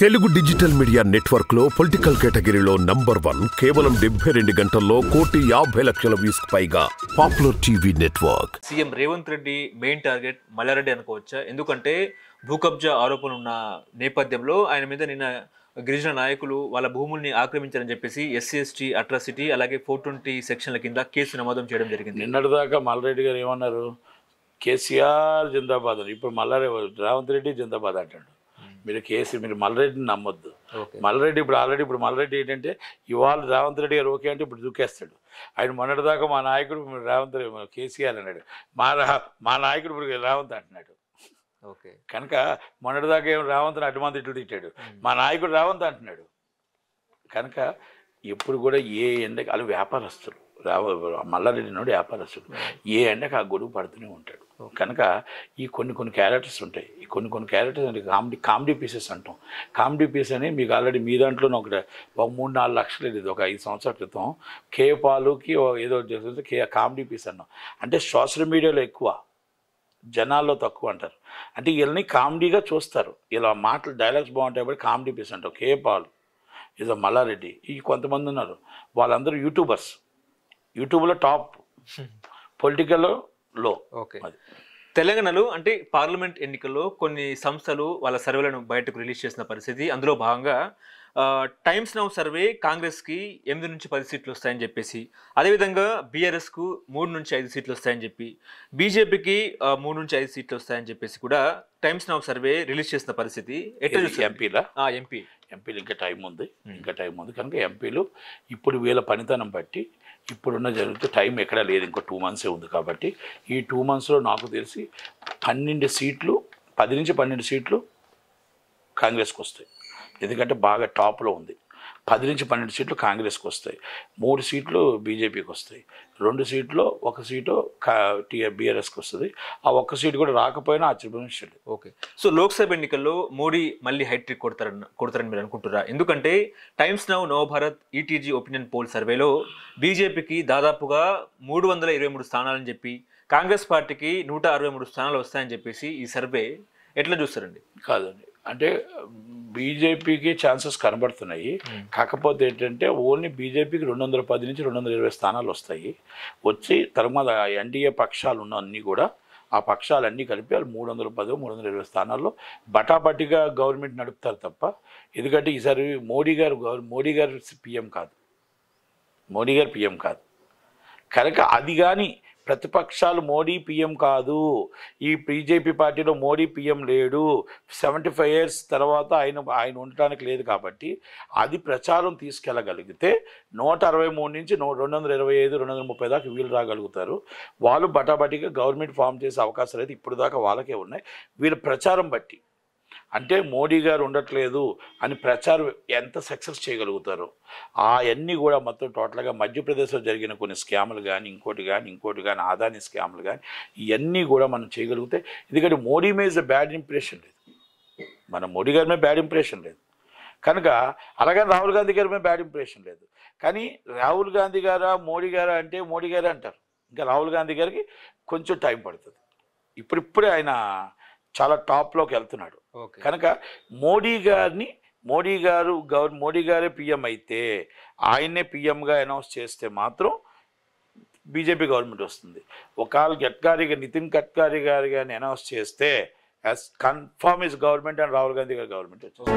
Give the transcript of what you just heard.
Telugu digital media network లో political కేటగిరీలో number 1 కేవలం 72 గంటల్లో 1,50,00,000 వ్యూస్ పైగా popular TV network. CM Revanth Reddy main target Malla Reddy అనుకోవచ్చా? ఎందుకంటే భూకబ్జా ఆరోపణలు ఉన్న నేపథ్యంలో ఆయన మీద నిన్న గిరిజన నాయకులు వాళ్ళ భూముల్ని ఆక్రమించారని చెప్పేసి ఎస్సీ అట్రాసిటీ అలాగే 420 సెక్షన్ల కింద కేసు నమోదు చేయడం జరిగింది. నిన్నటిదాకా మల్లారెడ్డి గారు ఏమన్నారు? కేసీఆర్ జిందాబాద్ అని. ఇప్పుడు రేవంత్ రెడ్డి జిందాబాద్ అంటాడు. మీరు మల్లారెడ్డిని నమ్మొద్దు. మల్లారెడ్డి ఇప్పుడు మల్లారెడ్డి ఏంటంటే ఇవాళ రేవంత్ రెడ్డి గారు ఓకే అంటే ఇప్పుడు దూకేస్తాడు. ఆయన మొన్నటిదాకా మా నాయకుడు కేసీఆర్ అన్నాడు, మా నాయకుడు ఇప్పుడు రేవంత్ అంటున్నాడు. ఓకే, కనుక మొన్నటిదాకా ఏమో రేవంత్ని అడ్డమంది ఇట్లు తిట్టాడు, మా నాయకుడు రేవంత్ అంటున్నాడు. కనుక ఎప్పుడు కూడా ఏ ఎండకి వాళ్ళు వ్యాపారస్తులు, మల్లారెడ్డి నాడు వ్యాపారస్తుడు, ఏ ఎండకి ఆ గొడుగు పడుతూనే ఉంటాడు. కనుక ఈ కొన్ని క్యారెక్టర్స్ ఉంటాయి. ఈ కొన్ని క్యారెక్టర్స్ అంటే కామెడీ పీసెస్ అంటాం. కామెడీ పీస్ అని మీకు ఆల్రెడీ మీ దాంట్లోనే ఒక 3-4 లక్షలు ఇది ఒక 5 సంవత్సరాల క్రితం పాలుకి ఏదో కామెడీ పీస్ అన్నాం. అంటే సోషల్ మీడియాలో ఎక్కువ, జనాల్లో తక్కువ అంటారు. అంటే వీళ్ళని కామెడీగా చూస్తారు. ఇలా మాటలు డైలాగ్స్ బాగుంటాయి కాబట్టి కామెడీ పీస్ అంటాం. పాలు ఇదో మల్లారెడ్డి, ఈ కొంతమంది ఉన్నారు, వాళ్ళందరూ యూట్యూబ్లో టాప్, పొలిటికల్లో లో. ఓకే, తెలంగాణలో అంటే పార్లమెంట్ ఎన్నికల్లో కొన్ని సంస్థలు వాళ్ళ సర్వేలను బయటకు రిలీజ్ చేసిన పరిస్థితి. అందులో భాగంగా టైమ్స్ నౌ సర్వే కాంగ్రెస్కి 8 నుంచి 10 సీట్లు వస్తాయని చెప్పేసి, అదేవిధంగా బీఆర్ఎస్కు 3 నుంచి 5 సీట్లు వస్తాయని చెప్పి, బీజేపీకి 3 నుంచి 5 సీట్లు వస్తాయని చెప్పేసి కూడా టైమ్స్ నౌ సర్వే రిలీజ్ చేసిన పరిస్థితి. ఎట్లా ఎంపీలు ఇంకా టైం ఉంది. కనుక ఎంపీలు ఇప్పుడు వీళ్ళ పనితనం బట్టి ఇప్పుడున్న జరుగుతూ టైం ఎక్కడా లేదు, ఇంకో 2 మంత్సే ఉంది. కాబట్టి ఈ 2 మంత్స్లో నాకు తెలిసి 10 నుంచి 12 సీట్లు కాంగ్రెస్కి వస్తాయి. ఎందుకంటే బాగా టాప్లో ఉంది. 10 నుంచి 12 సీట్లు కాంగ్రెస్కి వస్తాయి, 3 సీట్లు బీజేపీకి వస్తాయి, 2 సీట్లు 1 సీటు బీఆర్ఎస్కి వస్తుంది. ఆ 1 సీటు కూడా రాకపోయినా ఆశ్చర్యపోయింది. ఓకే, సో లోక్సభ ఎన్నికల్లో మోడీ మళ్ళీ హైట్రిక్ కొడతారని మీరు అనుకుంటున్నారా? ఎందుకంటే Times Now Navbharat ETG opinion poll సర్వేలో బీజేపీకి దాదాపుగా 323 స్థానాలని చెప్పి, కాంగ్రెస్ పార్టీకి 163 స్థానాలు వస్తాయని చెప్పేసి ఈ సర్వే ఎట్లా చూస్తారండి? కాదండి, అంటే బీజేపీకి ఛాన్సెస్ కనబడుతున్నాయి. కాకపోతే ఏంటంటే ఓన్లీ బీజేపీకి 210 నుంచి 220 స్థానాలు వస్తాయి. వచ్చి తర్వాత ఎన్డీఏ పక్షాలు ఉన్న అన్నీ కూడా, ఆ పక్షాలన్నీ కలిపి వాళ్ళు 310, 320 స్థానాల్లో బటాబట్టిగా గవర్నమెంట్ నడుపుతారు తప్ప. ఎందుకంటే ఈసారి మోడీ గారు పీఎం కాదు. కనుక అది కానీ ప్రతిపక్షాలు మోడీ పీఎం కాదు, ఈ బీజేపీ పార్టీలో మోడీ పీఎం లేడు, 75 years తర్వాత ఆయన ఉండటానికి లేదు. కాబట్టి అది ప్రచారం తీసుకెళ్ళగలిగితే 163 నుంచి 225, 230 దాకా వీళ్ళు రాగలుగుతారు. వాళ్ళు బటాబటిగా గవర్నమెంట్ ఫామ్ చేసే అవకాశాలు అయితే ఇప్పుడు దాకా వాళ్ళకే ఉన్నాయి. వీళ్ళ ప్రచారం బట్టి అంటే మోడీ గారు ఉండట్లేదు అని ప్రచారం ఎంత సక్సెస్ చేయగలుగుతారో అవన్నీ కూడా మొత్తం టోటల్గా మధ్యప్రదేశ్లో జరిగిన కొన్ని స్కాములు కానీ ఇంకోటి కానీ ఆదాని స్కాములు కానీ ఇవన్నీ కూడా మనం చేయగలిగితే. ఎందుకంటే మోడీ మీద బ్యాడ్ ఇంప్రెషన్ లేదు, మన మోడీ గారి మీద బ్యాడ్ ఇంప్రెషన్ లేదు. కనుక అలాగని రాహుల్ గాంధీ గారి మీద బ్యాడ్ ఇంప్రెషన్ లేదు. కానీ రాహుల్ గాంధీ గారా మోడీ గారా అంటే మోడీ గారే అంటారు. ఇంకా రాహుల్ గాంధీ గారికి కొంచెం టైం పడుతుంది. ఇప్పుడే ఆయన చాలా టాప్లోకి వెళ్తున్నాడు. కనుక మోడీ గారే పీఎం అయితే, ఆయన్నే పీఎంగా అనౌన్స్ చేస్తే మాత్రం బీజేపీ గవర్నమెంట్ వస్తుంది. ఒకవేళ నితిన్ గడ్కరీ గారు కానీ అనౌన్స్ చేస్తే confirm is government and Rahul Gandhi గారి గవర్నమెంట్ వచ్చింది.